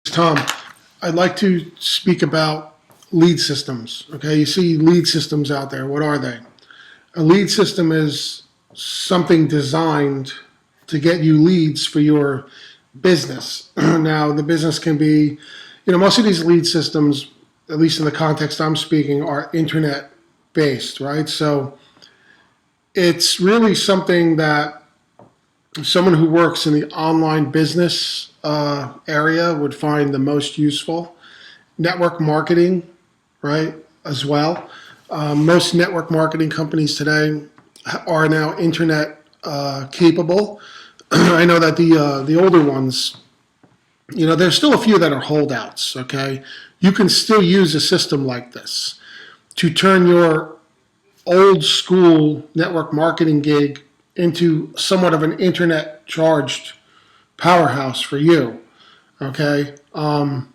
Tom. I'd like to speak about lead systems. Okay, you see lead systems out there. What are they? A lead system is something designed to get you leads for your business. Now, the business can be, most of these lead systems, at least in the context I'm speaking, are internet based, right? So it's really something that someone who works in the online business area would find the most useful. Network marketing, right, as well. Most network marketing companies today are now internet capable. I know that the older ones, there's still a few that are holdouts, okay? You can still use a system like this to turn your old school network marketing gig into somewhat of an internet charged powerhouse for you, okay? And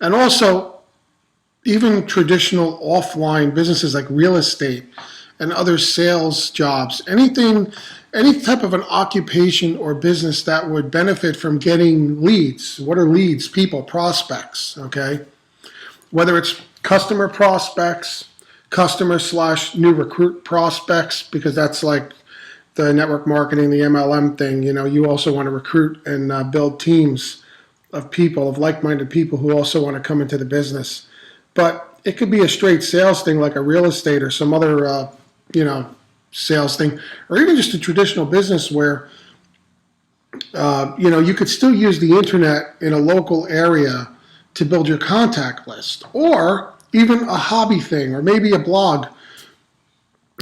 also, even traditional offline businesses like real estate and other sales jobs, any type of an occupation or business that would benefit from getting leads. What are leads? People, prospects, okay? Whether it's customer prospects, customer/new recruit prospects, because that's like the network marketing, the MLM thing. You also want to recruit and build teams of people, of like-minded people who also want to come into the business. But it could be a straight sales thing like a real estate or some other, sales thing, or even just a traditional business where, you could still use the internet in a local area to build your contact list, or even a hobby thing, or maybe a blog.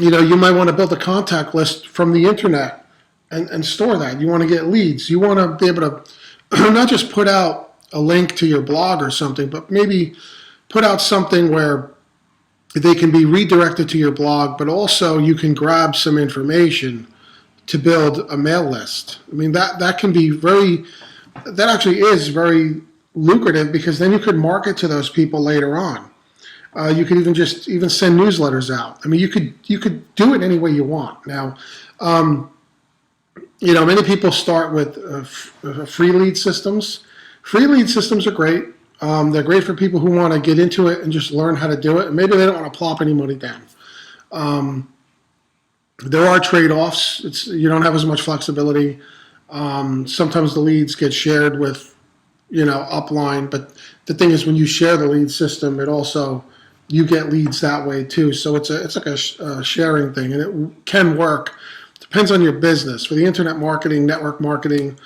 You might want to build a contact list from the internet and store that. You want to get leads. You want to be able to not just put out a link to your blog or something, but maybe put out something where they can be redirected to your blog, but also you can grab some information to build a mail list. I mean, that actually is very lucrative, because then you could market to those people later on. You could even send newsletters out. I mean, you could do it any way you want. Now, many people start with free lead systems. Free lead systems are great. They're great for people who want to get into it and just learn how to do it. And maybe they don't want to plop any money down. There are trade-offs. You don't have as much flexibility. Sometimes the leads get shared with, upline. But the thing is, when you share the lead system, you get leads that way too. So it's like a sharing thing, and it can work. Depends on your business. For the internet marketing, network marketing,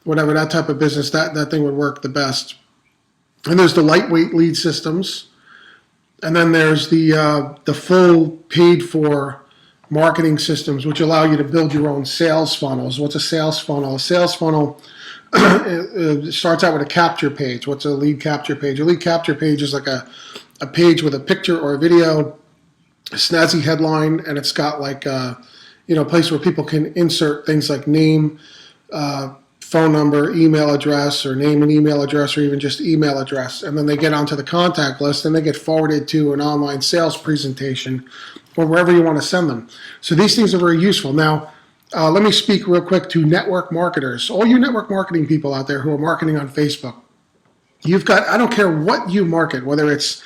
whatever, that type of business, that thing would work the best. And there's the lightweight lead systems, and then there's the full paid-for marketing systems, which allow you to build your own sales funnels. What's a sales funnel? A sales funnel it starts out with a capture page. What's a lead capture page? A lead capture page is like a page with a picture or a video, a snazzy headline, and it's got like a place where people can insert things like name, phone number, email address, or name and email address, or even just email address. And then they get onto the contact list, and they get forwarded to an online sales presentation or wherever you want to send them. So these things are very useful. Now, let me speak real quick to network marketers. All you network marketing people out there who are marketing on Facebook, I don't care what you market, whether it's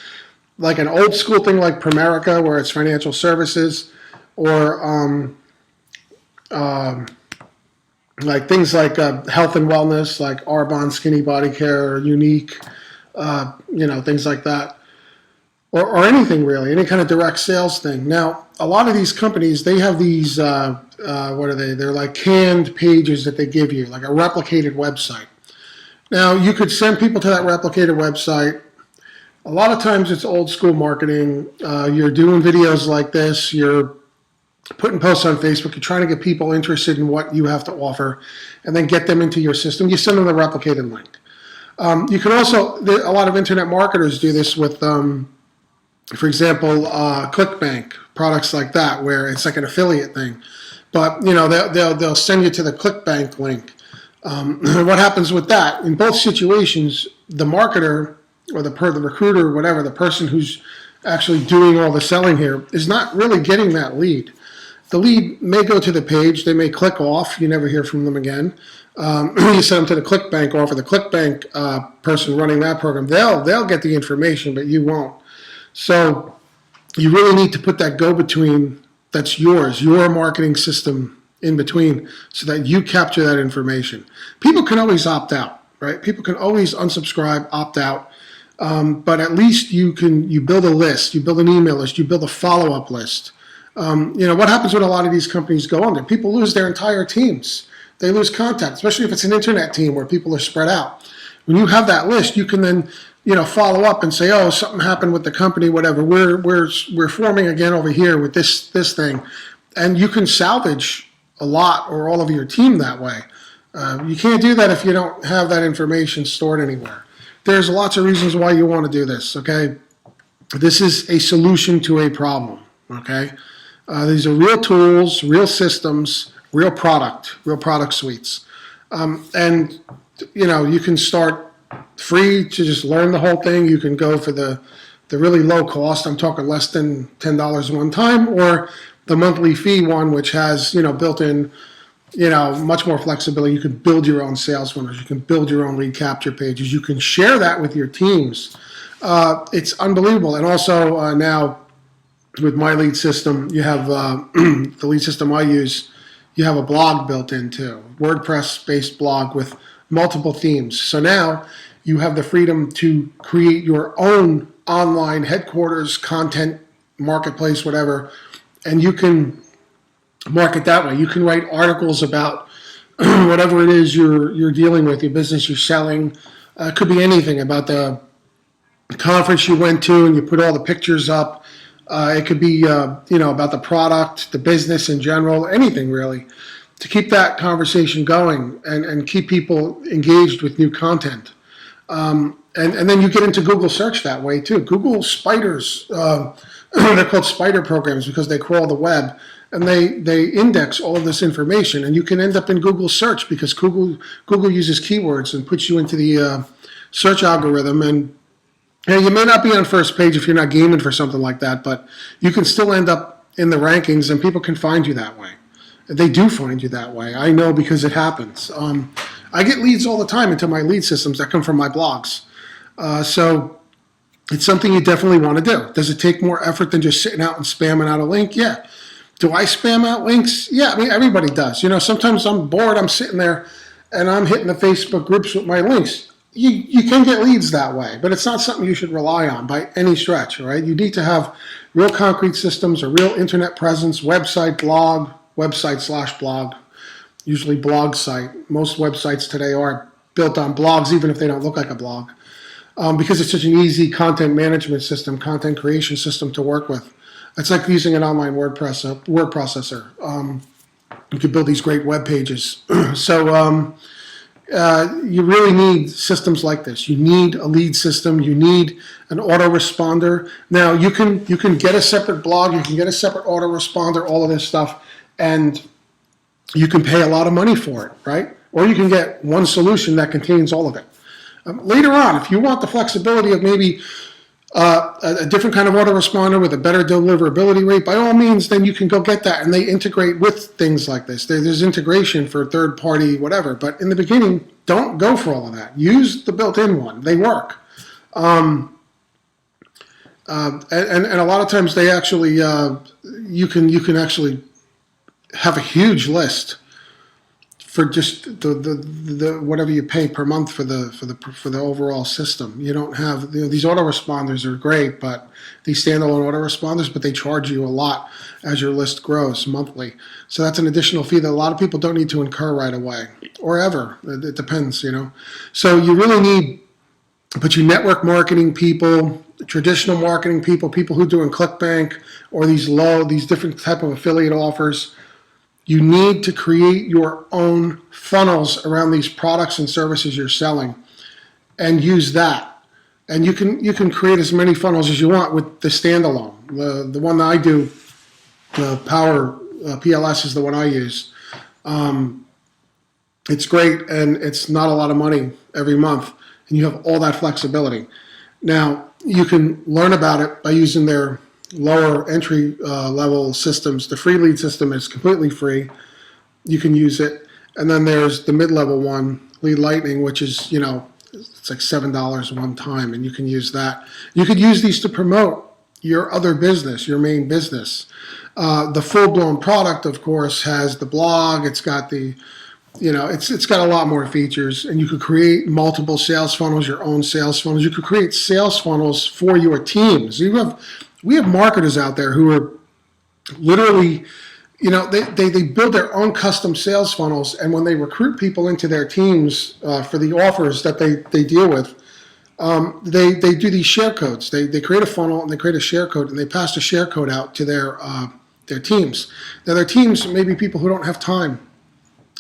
like an old school thing like Primerica, where it's financial services, or like things like health and wellness, like Arbonne Skinny Body Care, or Unique, things like that, or anything really, any kind of direct sales thing. Now, a lot of these companies, they have these, what are they? They're like canned pages that they give you, like a replicated website. Now, you could send people to that replicated website. A lot of times it's old school marketing. You're doing videos like this. You're putting posts on Facebook. You're trying to get people interested in what you have to offer and then get them into your system. You send them the replicated link. You can also, a lot of internet marketers do this with, for example, ClickBank, products like that, where it's like an affiliate thing. But, they'll send you to the ClickBank link. What happens with that? In both situations, the marketer or the recruiter, or whatever, the person who's actually doing all the selling here is not really getting that lead. the lead may go to the page, they may click off, you never hear from them again. You send them to the ClickBank offer. The ClickBank person running that program, they'll get the information, but you won't. So you really need to put that go-between that's yours, your marketing system in between, so that you capture that information. People can always opt out, right? People can always unsubscribe, opt out, but at least you build a list, you build an email list, you build a follow-up list. What happens when a lot of these companies go under? People lose their entire teams. They lose contact, especially if it's an internet team where people are spread out. When you have that list, you can then follow up and say, oh, something happened with the company, whatever. We're forming again over here with this thing, and you can salvage a lot or all of your team that way. You can't do that if you don't have that information stored anywhere. There's lots of reasons why you want to do this. Okay, this is a solution to a problem. Okay, these are real tools, real systems, real product suites, and you can start free to just learn the whole thing. You can go for the really low cost. I'm talking less than $10 one time, or the monthly fee one, which has built-in much more flexibility. You can build your own sales funnels. You can build your own lead capture pages. You can share that with your teams. It's unbelievable. And also now with my lead system, you have the lead system I use. You have a blog built in too, WordPress-based blog with multiple themes. So now you have the freedom to create your own online headquarters, content, marketplace, whatever, and you can market that way. You can write articles about whatever it is you're dealing with, your business you're selling. It could be anything about the conference you went to, and you put all the pictures up. It could be about the product, the business in general, anything really, to keep that conversation going and keep people engaged with new content. And then you get into Google search that way too. Google spiders, they're called spider programs because they crawl the web, and they index all of this information, and you can end up in Google search because Google uses keywords and puts you into the search algorithm. And you may not be on first page if you're not gaming for something like that, but you can still end up in the rankings, and people can find you that way. They do find you that way. I know because it happens. I get leads all the time into my lead systems that come from my blogs. So it's something you definitely want to do. Does it take more effort than just sitting out and spamming out a link? Yeah. Do I spam out links? Yeah, I mean, everybody does. Sometimes I'm bored, I'm sitting there, and I'm hitting the Facebook groups with my links. You can get leads that way, but it's not something you should rely on by any stretch, all right? You need to have real concrete systems, a real internet presence, website, blog, website/blog, usually blog site. Most websites today are built on blogs, even if they don't look like a blog, because it's such an easy content management system, content creation system to work with. It's like using an online word processor. You can build these great web pages. So you really need systems like this. You need a lead system. You need an autoresponder. Now you can get a separate blog. You can get a separate autoresponder. All of this stuff, and you can pay a lot of money for it, right? Or you can get one solution that contains all of it. Later on, if you want the flexibility of maybe a different kind of autoresponder with a better deliverability rate, by all means, then you can go get that, and they integrate with things like this. There's integration for third-party whatever, but in the beginning, don't go for all of that. Use the built-in one. They work. And a lot of times they actually, you can actually have a huge list for just the whatever you pay per month for the overall system. You don't have these autoresponders are great, but these standalone autoresponders, but they charge you a lot as your list grows monthly. So that's an additional fee that a lot of people don't need to incur right away or ever. It depends, So you really need, but you network marketing people, traditional marketing people, people who are doing ClickBank or these different type of affiliate offers. You need to create your own funnels around these products and services you're selling and use that. And you can create as many funnels as you want with the standalone. The one that I do, the Power PLS is the one I use. It's great, and it's not a lot of money every month, and you have all that flexibility. Now, you can learn about it by using their lower entry level systems. The free lead system is completely free. You can use it. And then there's the mid-level one, Lead Lightning, which is, it's like $7 one time, and you can use that. You could use these to promote your other business, your main business. The full-blown product, of course, has the blog. It's got the, it's got a lot more features, and you could create multiple sales funnels, your own sales funnels. You could create sales funnels for your teams. We have marketers out there who are literally, they build their own custom sales funnels, and when they recruit people into their teams for the offers that they deal with, they do these share codes. They create a funnel and they create a share code, and they pass the share code out to their teams. Now, their teams may be people who don't have time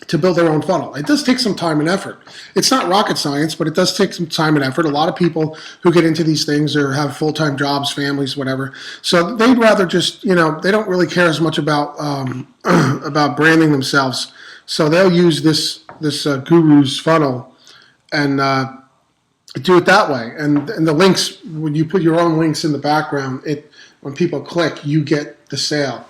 to build their own funnel. It does take some time and effort. It's not rocket science, but it does take some time and effort. A lot of people who get into these things or have full-time jobs, families, whatever. So they'd rather just, they don't really care as much about about branding themselves. So they'll use this guru's funnel and do it that way. And the links, when you put your own links in the background, when people click, you get the sale.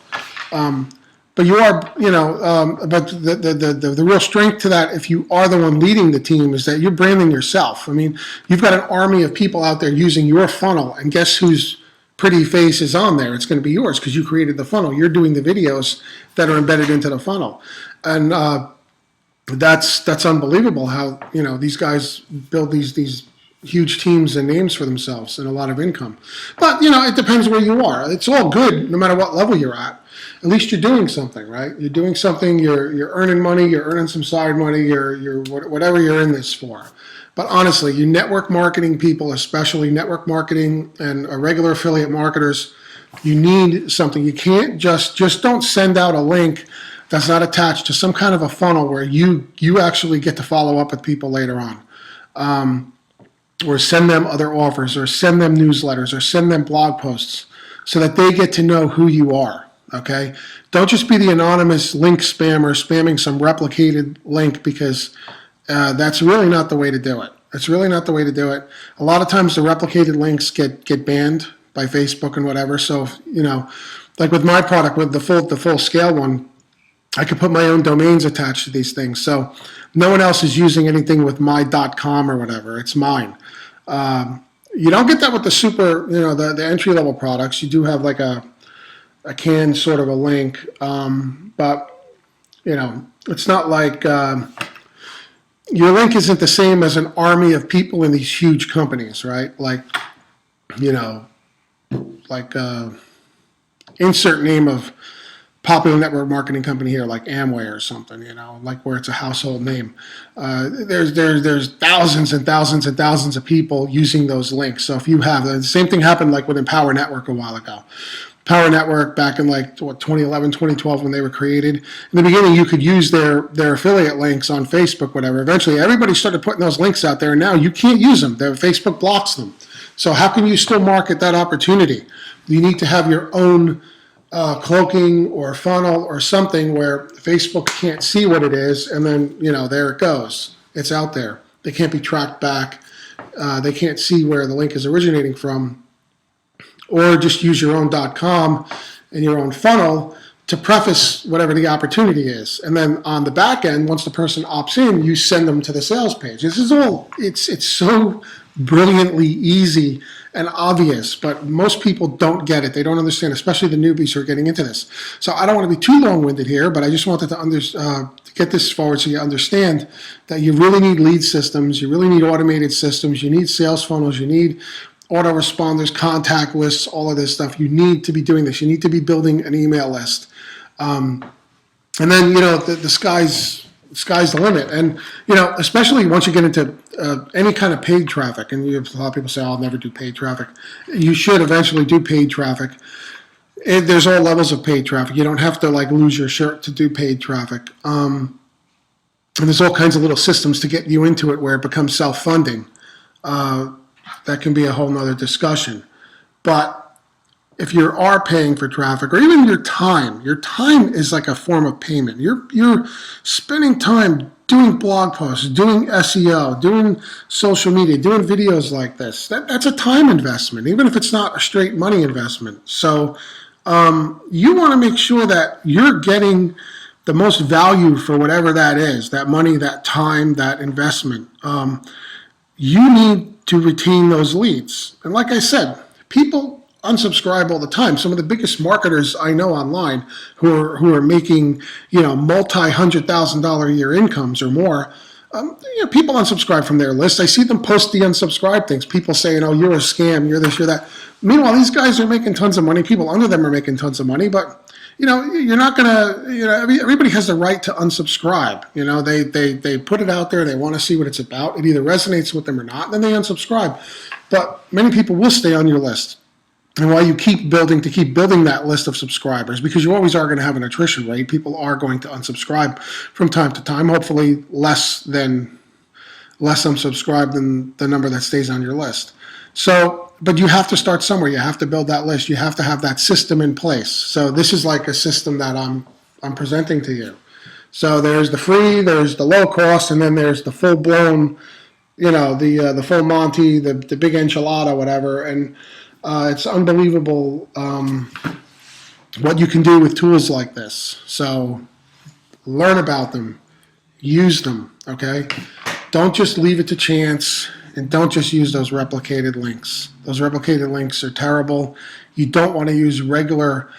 But you are, but the real strength to that, if you are the one leading the team, is that you're branding yourself. I mean, you've got an army of people out there using your funnel, and guess whose pretty face is on there? It's going to be yours because you created the funnel. You're doing the videos that are embedded into the funnel. And that's unbelievable how, these guys build these huge teams and names for themselves and a lot of income. But, it depends where you are. It's all good no matter what level you're at. At least you're doing something, right? You're doing something, you're earning money, you're earning some side money, you're whatever you're in this for. But honestly, you network marketing people, especially network marketing and regular affiliate marketers, you need something. You can't just don't send out a link that's not attached to some kind of a funnel where you actually get to follow up with people later on. Or send them other offers, or send them newsletters, or send them blog posts so that they get to know who you are. Okay, don't just be the anonymous link spammer spamming some replicated link, because that's really not the way to do it. It's really not the way to do it. A lot of times the replicated links get banned by Facebook and whatever. So, like with my product, with the full scale one, I could put my own domains attached to these things. So no one else is using anything with my.com or whatever. It's mine. You don't get that with the super, the entry level products. You do have like a canned sort of a link, but it's not like your link isn't the same as an army of people in these huge companies, right? Like, insert name of popular network marketing company here, like Amway or something, like where it's a household name. There's thousands and thousands and thousands of people using those links. So if you have, the same thing happened like with Empower Network a while ago. Power Network back in 2011, 2012 when they were created. In the beginning, you could use their affiliate links on Facebook, whatever. Eventually, everybody started putting those links out there, and now you can't use them. Facebook blocks them. So how can you still market that opportunity? You need to have your own cloaking or funnel or something where Facebook can't see what it is, and then, there it goes. It's out there. They can't be tracked back. They can't see where the link is originating from. Or just use your own .com and your own funnel to preface whatever the opportunity is. And then on the back end, once the person opts in, you send them to the sales page. This is all, it's so brilliantly easy and obvious, but most people don't get it. They don't understand, especially the newbies who are getting into this. So I don't want to be too long-winded here, but I just wanted to get this forward so you understand that you really need lead systems, you really need automated systems, you need sales funnels, you need autoresponders, contact lists, all of this stuff. You need to be doing this. You need to be building an email list. And then, the sky's the limit. And, especially once you get into any kind of paid traffic, and you have a lot of people say, I'll never do paid traffic. You should eventually do paid traffic. There's all levels of paid traffic. You don't have to lose your shirt to do paid traffic. And there's all kinds of little systems to get you into it where it becomes self-funding. That can be a whole nother discussion. But if you are paying for traffic, or even your time is like a form of payment. You're spending time doing blog posts, doing SEO, doing social media, doing videos like this, that's a time investment, even if it's not a straight money investment. So you want to make sure that you're getting the most value for whatever that is, that money, that time, that investment. You need to retain those leads. And like I said, people unsubscribe all the time. Some of the biggest marketers I know online who are making, multi-$100,000 a year incomes or more, people unsubscribe from their list. I see them post the unsubscribe things. People saying, "Oh, you're a scam. You're this, you're that." Meanwhile, these guys are making tons of money. People under them are making tons of money, but you're not gonna, everybody has the right to unsubscribe. They put it out there. They want to see what it's about. It either resonates with them or not, and then they unsubscribe. But many people will stay on your list. And why you keep building that list of subscribers, because you always are going to have an attrition rate. People are going to unsubscribe from time to time. Hopefully less unsubscribe than the number that stays on your list. So, but you have to start somewhere. You have to build that list. You have to have that system in place. So this is like a system that I'm presenting to you. So there's the free, there's the low cost, and then there's the full blown, the full Monty, the big enchilada, whatever. And it's unbelievable what you can do with tools like this. So learn about them, use them, okay? Don't just leave it to chance, and don't just use those replicated links. Those replicated links are terrible. You don't want to use regular,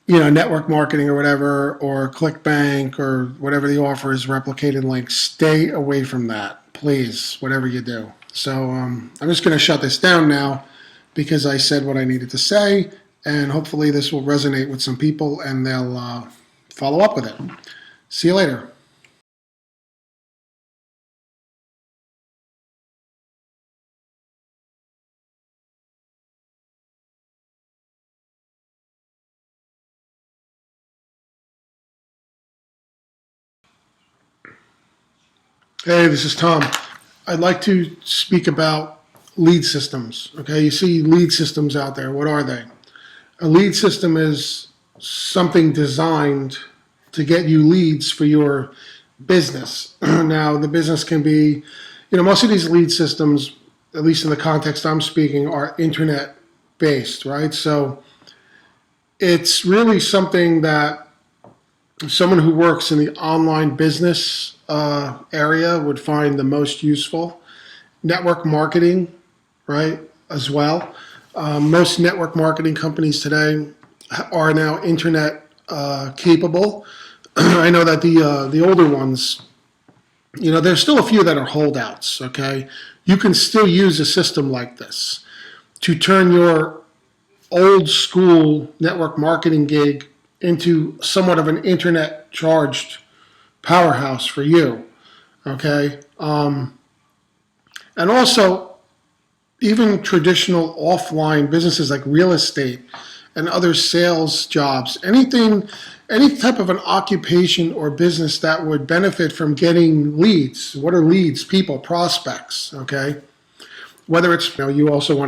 network marketing or whatever, or ClickBank or whatever the offer is, replicated links. Stay away from that, please, whatever you do. So I'm just going to shut this down now, because I said what I needed to say, and hopefully this will resonate with some people and they'll follow up with it. See you later. Hey, this is Tom. I'd like to speak about lead systems. Okay, you see lead systems out there. What are they? A lead system is something designed to get you leads for your business. Now, the business can be, most of these lead systems, at least in the context I'm speaking, are internet based, right? So it's really something that someone who works in the online business area would find the most useful. Network marketing, right, as well. Most network marketing companies today are now internet capable. I know that the older ones, there's still a few that are holdouts, okay? You can still use a system like this to turn your old school network marketing gig into somewhat of an internet charged powerhouse for you, okay? And also, even traditional offline businesses like real estate and other sales jobs, any type of an occupation or business that would benefit from getting leads. What are leads? People, prospects, okay? Whether it's, you also want